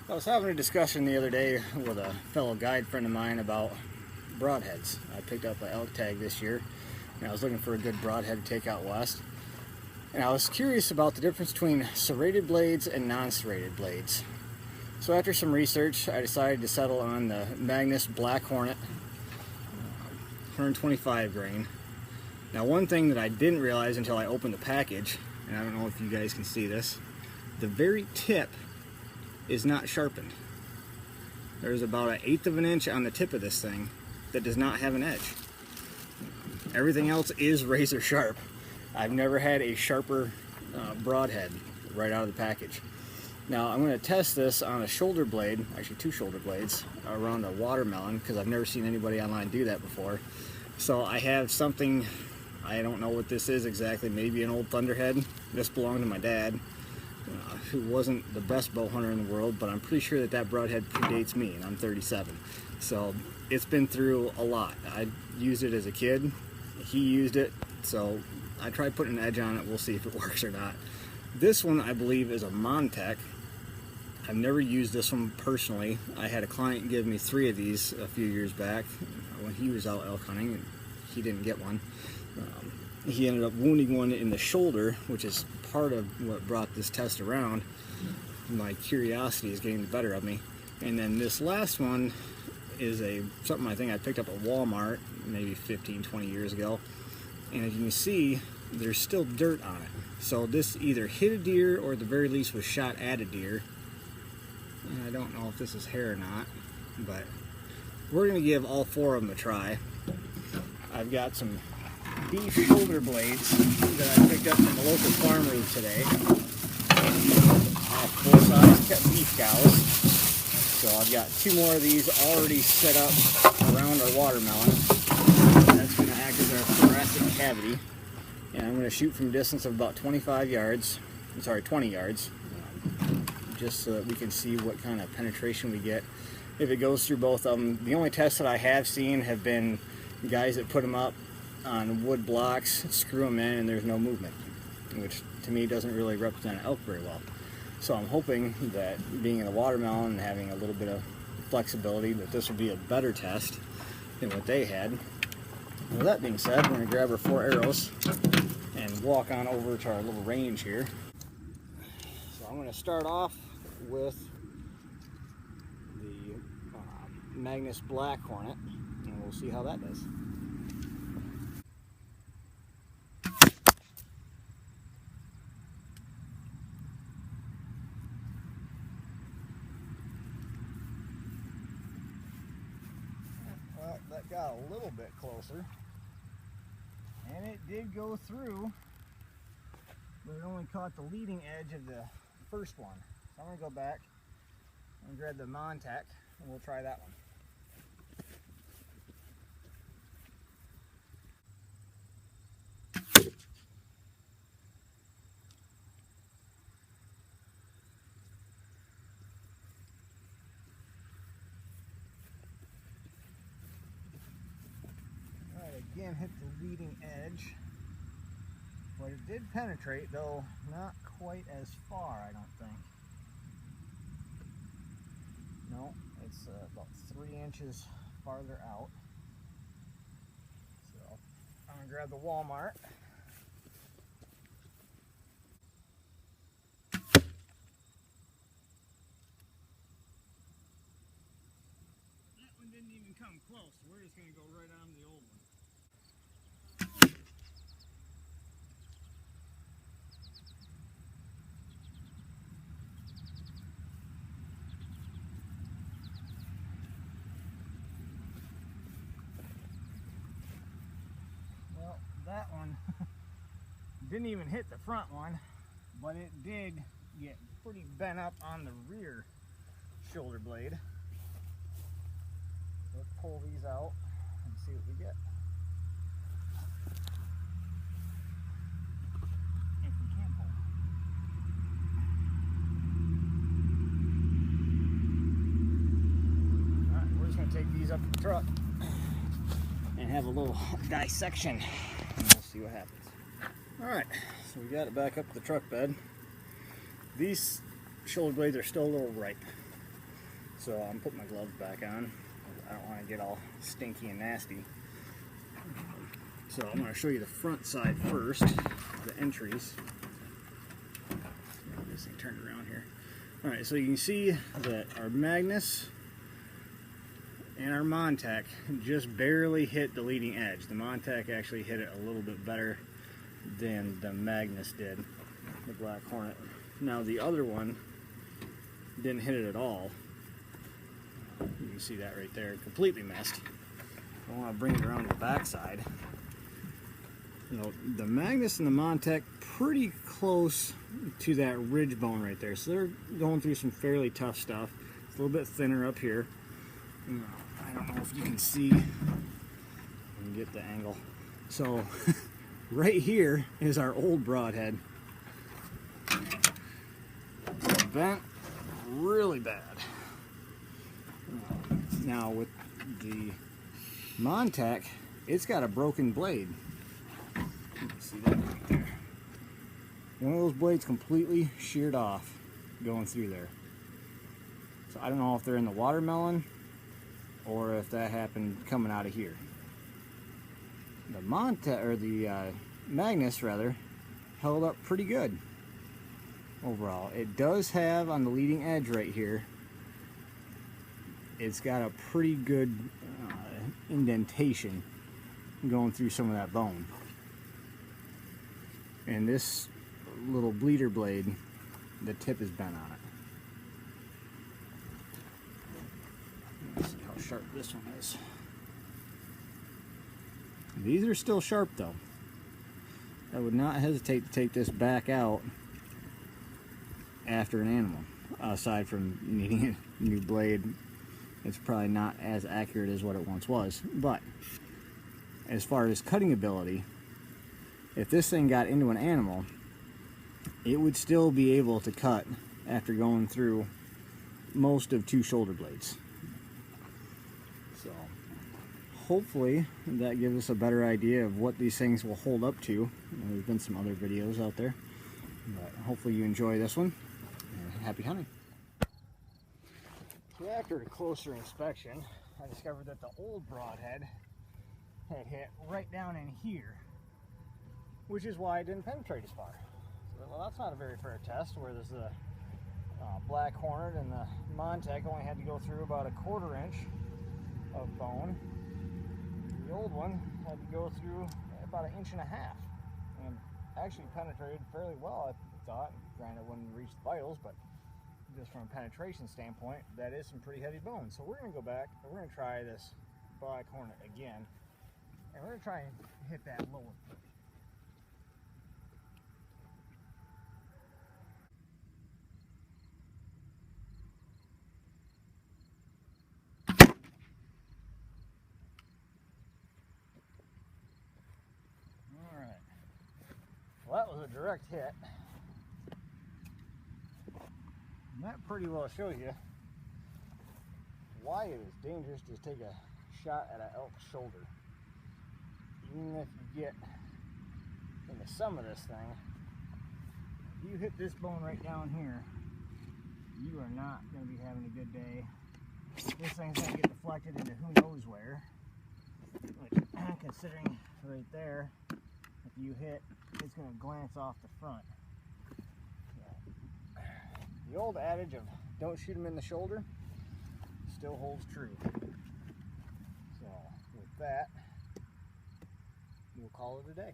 I was having a discussion the other day with a fellow guide friend of mine about broadheads. I picked up an elk tag this year, and I was looking for a good broadhead to take out west. And I was curious about the difference between serrated blades and non-serrated blades. So after some research, I decided to settle on the Magnus Black Hornet 125 grain. Now, one thing that I didn't realize until I opened the package, and I don't know if you guys can see this, the very tip is not sharpened. There's about 1/8 of an inch on the tip of this thing that does not have an edge. Everything else is razor sharp. I've never had a sharper broadhead right out of the package. Now I'm going to test this on a shoulder blade, actually 2 shoulder blades, around a watermelon, because I've never seen anybody online do that before. So I have something, I don't know what this is exactly, maybe an old Thunderhead. This belonged to my dad, who wasn't the best bow hunter in the world, but I'm pretty sure that that broadhead predates me, and I'm 37. So it's been through a lot. I used it as a kid, he used it, so I tried putting an edge on it. We'll see if it works or not. This one I believe is a Montec. I've never used this one personally. I had a client give me 3 of these a few years back when he was out elk hunting, and he didn't get one. He ended up wounding one in the shoulder, which is part of what brought this test around. My curiosity is getting the better of me. And then this last one is something I think I picked up at Walmart maybe 15-20 years ago. And as you can see, there's still dirt on it. So this either hit a deer or at the very least was shot at a deer. And I don't know if this is hair or not, but we're going to give all 4 of them a try. I've got some beef shoulder blades that I picked up from a local farmer today. Full-size kept beef cows. So I've got 2 more of these already set up around our watermelon. That's going to act as our thoracic cavity. And I'm going to shoot from a distance of about 25 yards. I'm sorry, 20 yards. Just so that we can see what kind of penetration we get if it goes through both of them. The only tests that I have seen have been guys that put them up on wood blocks, screw them in, and there's no movement, which to me doesn't really represent an elk very well. So I'm hoping that being in a watermelon and having a little bit of flexibility, that this will be a better test than what they had. With that being said, we're going to grab our 4 arrows and walk on over to our little range here. So I'm going to start off with the Magnus Black Hornet, and we'll see how that does. Well, that got a little bit closer, and it did go through, but it only caught the leading edge of the first one. So I'm going to go back and grab the Montec, and we'll try that one. Again, hit the leading edge, but it did penetrate, though not quite as far, I don't think. No, it's about 3 inches farther out. So I'm gonna grab the Walmart. That one didn't even come close, so we're just gonna go right on the old one. That one didn't even hit the front one, but it did get pretty bent up on the rear shoulder blade. Let's pull these out and see what we get. If we can pull. Alright, we're just going to take these up to the truck and have a little dissection, and we'll see what happens. Alright, so we got it back up to the truck bed. These shoulder blades are still a little ripe. So I'm putting my gloves back on. I don't want to get all stinky and nasty. So I'm going to show you the front side first, the entries. This thing turned around here. Alright, so you can see that our Magnus and our Montec just barely hit the leading edge. The Montec actually hit it a little bit better than the Magnus did, the Black Hornet. Now the other one didn't hit it at all. You can see that right there, completely missed. I want to bring it around to the back side. You know, the Magnus and the Montec pretty close to that ridge bone right there, so they're going through some fairly tough stuff. It's a little bit thinner up here. I don't know if you can see. I can get the angle. So right here is our old Broadhead. Bent really bad. Now with the Montec, it's got a broken blade. You can see that right there. One of those blades completely sheared off going through there. So I don't know if they're in the watermelon or if that happened coming out of here. The Montec, or the Magnus rather, held up pretty good overall. It does have on the leading edge right here, it's got a pretty good indentation going through some of that bone. And this little bleeder blade, the tip is bent on it. Let's see how sharp this one is. These are still sharp though. I would not hesitate to take this back out after an animal. Aside from needing a new blade, it's probably not as accurate as what it once was. But as far as cutting ability, if this thing got into an animal, it would still be able to cut after going through most of 2 shoulder blades. So hopefully that gives us a better idea of what these things will hold up to. You know, there's been some other videos out there, but hopefully you enjoy this one, and happy hunting. So after a closer inspection, I discovered that the old Broadhead had hit right down in here, which is why it didn't penetrate as far. So, well, that's not a very fair test, whereas the Black Hornet and the Montec only had to go through about a 1/4 inch of bone. The old one had to go through about 1.5 inches, and actually penetrated fairly well, I thought. Granted, it wouldn't reach the vitals, but just from a penetration standpoint, that is some pretty heavy bone. So we're going to go back and we're going to try this Black Hornet again, and we're going to try and hit that lower foot. Alright, well, that was a direct hit. And that pretty well shows you why it is dangerous to take a shot at an elk's shoulder. Even if you get into some of this thing, if you hit this bone right down here, you are not going to be having a good day. This thing's going to get deflected into who knows where. Which, considering right there, if you hit, it's going to glance off the front. The old adage of don't shoot them in the shoulder still holds true. So with that, we'll call it a day.